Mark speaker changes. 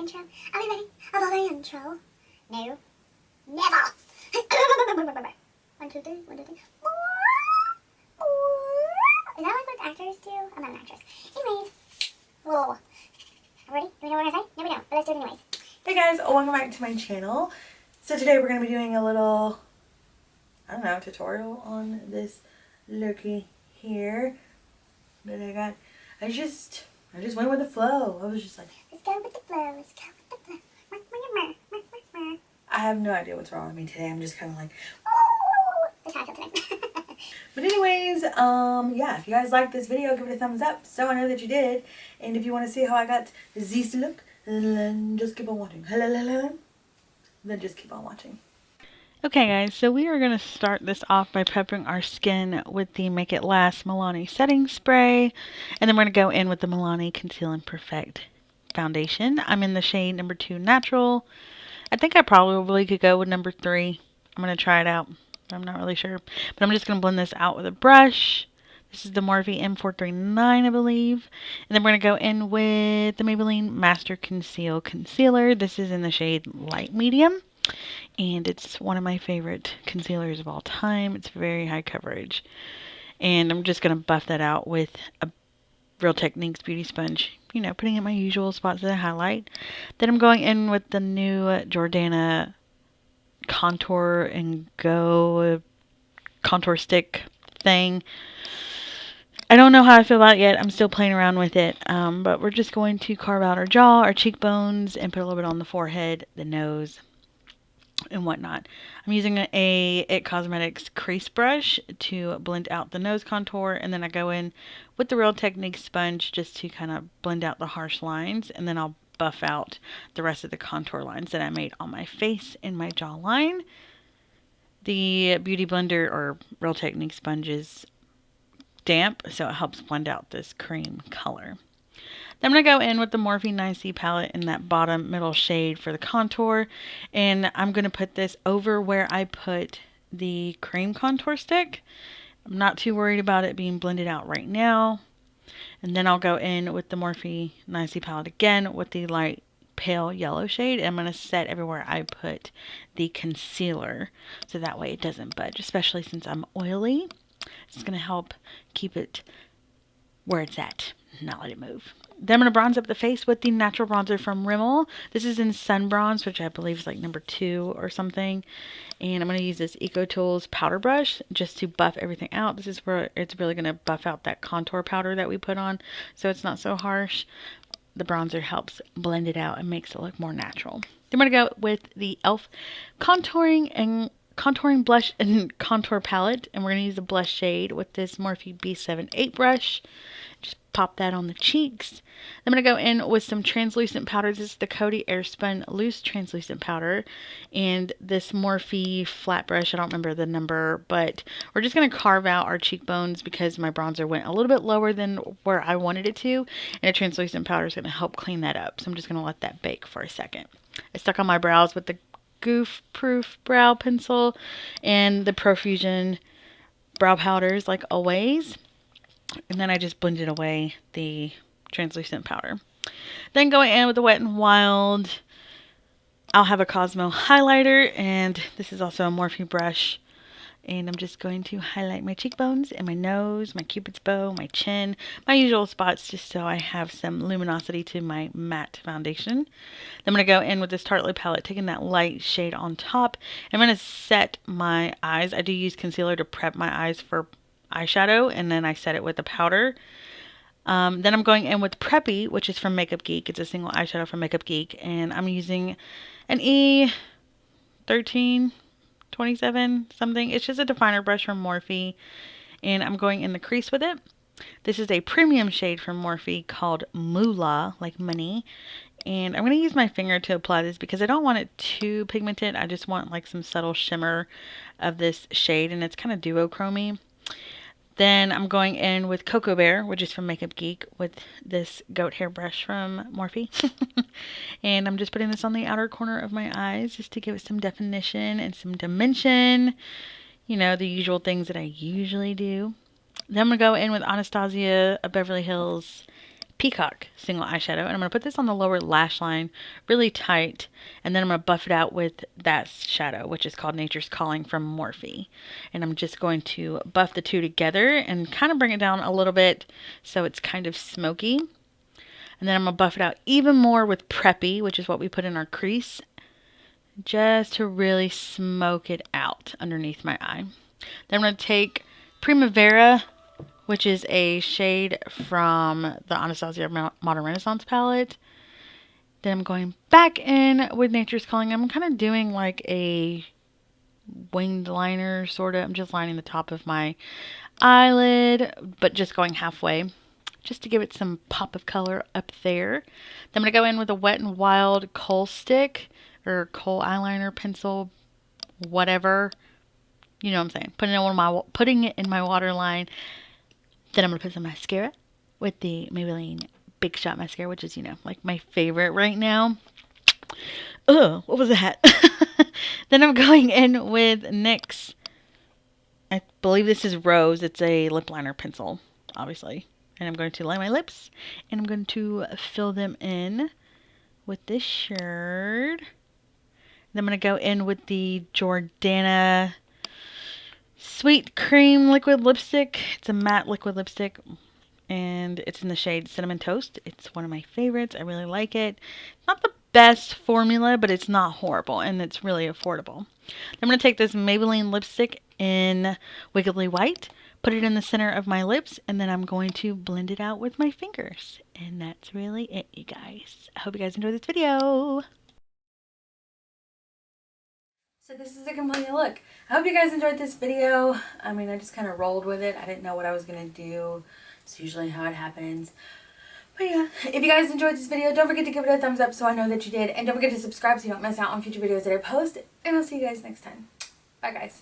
Speaker 1: intro? Are we ready? For the intro? No. Never! 1, 2, 3. 1, 2, 3. Is that like what actors do? I'm not an actress. Anyways. Whoa. Ready? Do we know what we're going to say? No, we don't. But let's do it anyways.
Speaker 2: Hey guys, welcome back to my channel. So today we're going to be doing a little, I don't know, tutorial on this looky here that I got. I just went with the flow. I was just like,
Speaker 1: let's go with the flow. Let's go with the flow.
Speaker 2: I have no idea what's wrong with me today. I'm just kind of like,
Speaker 1: oh, that's how I feel today.
Speaker 2: But anyways, yeah, if you guys like this video, give it a thumbs up so I know that you did. And if you want to see how I got this look, then just keep on watching. Then just keep on watching.
Speaker 3: Okay guys, so we are going to start this off by prepping our skin with the Make It Last Milani setting spray. And then we're going to go in with the Milani Conceal and Perfect foundation. I'm in the shade number 2 Natural. I think I probably could go with number 3. I'm going to try it out. I'm not really sure. But I'm just going to blend this out with a brush. This is the Morphe M439, I believe. And then we're going to go in with the Maybelline Master Conceal Concealer. This is in the shade Light Medium. And it's one of my favorite concealers of all time. It's very high coverage. And I'm just going to buff that out with a Real Techniques beauty sponge. You know, putting in my usual spots that I highlight. Then I'm going in with the new Jordana Contour and Go contour stick thing. I don't know how I feel about it yet. I'm still playing around with it. But we're just going to carve out our jaw, our cheekbones, and put a little bit on the forehead, the nose, and whatnot. I'm using a It Cosmetics crease brush to blend out the nose contour, and then I go in with the Real Techniques sponge just to kind of blend out the harsh lines, and then I'll buff out the rest of the contour lines that I made on my face and my jawline. The Beauty Blender or Real Techniques sponge is damp, so it helps blend out this cream color. Then I'm going to go in with the Morphe 9C palette in that bottom middle shade for the contour. And I'm going to put this over where I put the cream contour stick. I'm not too worried about it being blended out right now. And then I'll go in with the Morphe 9C palette again with the light pale yellow shade. And I'm going to set everywhere I put the concealer so that way it doesn't budge, especially since I'm oily. It's going to help keep it where it's at, not let it move. Then I'm going to bronze up the face with the natural bronzer from Rimmel. This is in Sun Bronze, which I believe is like number 2 or something. And I'm going to use this Eco Tools powder brush just to buff everything out. This is where it's really going to buff out that contour powder that we put on, so it's not so harsh. The bronzer helps blend it out and makes it look more natural. Then I'm going to go with the E.L.F. contouring blush and contour palette, and we're going to use the blush shade with this Morphe B78 brush. Just pop that on the cheeks. I'm going to go in with some translucent powders. This is the Coty Airspun loose translucent powder, and this Morphe flat brush. I don't remember the number, but we're just going to carve out our cheekbones because my bronzer went a little bit lower than where I wanted it to, and a translucent powder is going to help clean that up. So I'm just going to let that bake for a second. I stuck on my brows with the Goof Proof brow pencil and the Profusion brow powders like always, and then I just blended away the translucent powder. Then going in with the Wet n Wild, I'll have a Cosmo highlighter, and this is also a Morphe brush, and I'm just going to highlight my cheekbones and my nose, my cupid's bow, my chin, my usual spots, just so I have some luminosity to my matte foundation. Then I'm going to go in with this Tartelette palette, taking that light shade on top. I'm going to set my eyes. I do use concealer to prep my eyes for eyeshadow, and then I set it with the powder. Then I'm going in with Preppy, which is from Makeup Geek. It's a single eyeshadow from Makeup Geek, and I'm using an E13 27 something. It's just a definer brush from Morphe, and I'm going in the crease with it. This is a premium shade from Morphe called Moolah, like money, and I'm going to use my finger to apply this because I don't want it too pigmented. I just want like some subtle shimmer of this shade, and it's kind of duochromy. Then I'm going in with Cocoa Bear, which is from Makeup Geek, with this goat hair brush from Morphe. And I'm just putting this on the outer corner of my eyes just to give it some definition and some dimension. You know, the usual things that I usually do. Then I'm going to go in with Anastasia, a Beverly Hills Peacock single eyeshadow. And I'm going to put this on the lower lash line really tight. And then I'm going to buff it out with that shadow, which is called Nature's Calling from Morphe. And I'm just going to buff the two together and kind of bring it down a little bit so it's kind of smoky. And then I'm going to buff it out even more with Preppy, which is what we put in our crease, just to really smoke it out underneath my eye. Then I'm going to take Primivera, which is a shade from the Anastasia Modern Renaissance palette. Then I'm going back in with Nature's Calling. I'm kind of doing like a winged liner, sort of. I'm just lining the top of my eyelid, but just going halfway, just to give it some pop of color up there. Then I'm going to go in with a Wet n Wild Kohl stick, or Kohl eyeliner pencil, whatever. You know what I'm saying. Putting it in my waterline. Then I'm going to put some mascara with the Maybelline Big Shot Mascara, which is, you know, like my favorite right now. Ugh, what was that? Then I'm going in with NYX. I believe this is Rose. It's a lip liner pencil, obviously. And I'm going to line my lips. And I'm going to fill them in with this shade. Then I'm going to go in with the Jordana Sweet Cream Liquid Lipstick. It's a matte liquid lipstick, and it's in the shade Cinnamon Toast. It's one of my favorites. I really like it. Not the best formula, but it's not horrible, and it's really affordable. I'm going to take this Maybelline lipstick in Wiggly White, put it in the center of my lips, and then I'm going to blend it out with my fingers. And that's really it, you guys. I hope you guys enjoyed this video.
Speaker 2: So this is a complete look. I hope you guys enjoyed this video. I mean, I just kind of rolled with it. I didn't know what I was going to do. It's usually how it happens. But yeah, if you guys enjoyed this video, don't forget to give it a thumbs up so I know that you did. And don't forget to subscribe so you don't miss out on future videos that I post. And I'll see you guys next time. Bye, guys.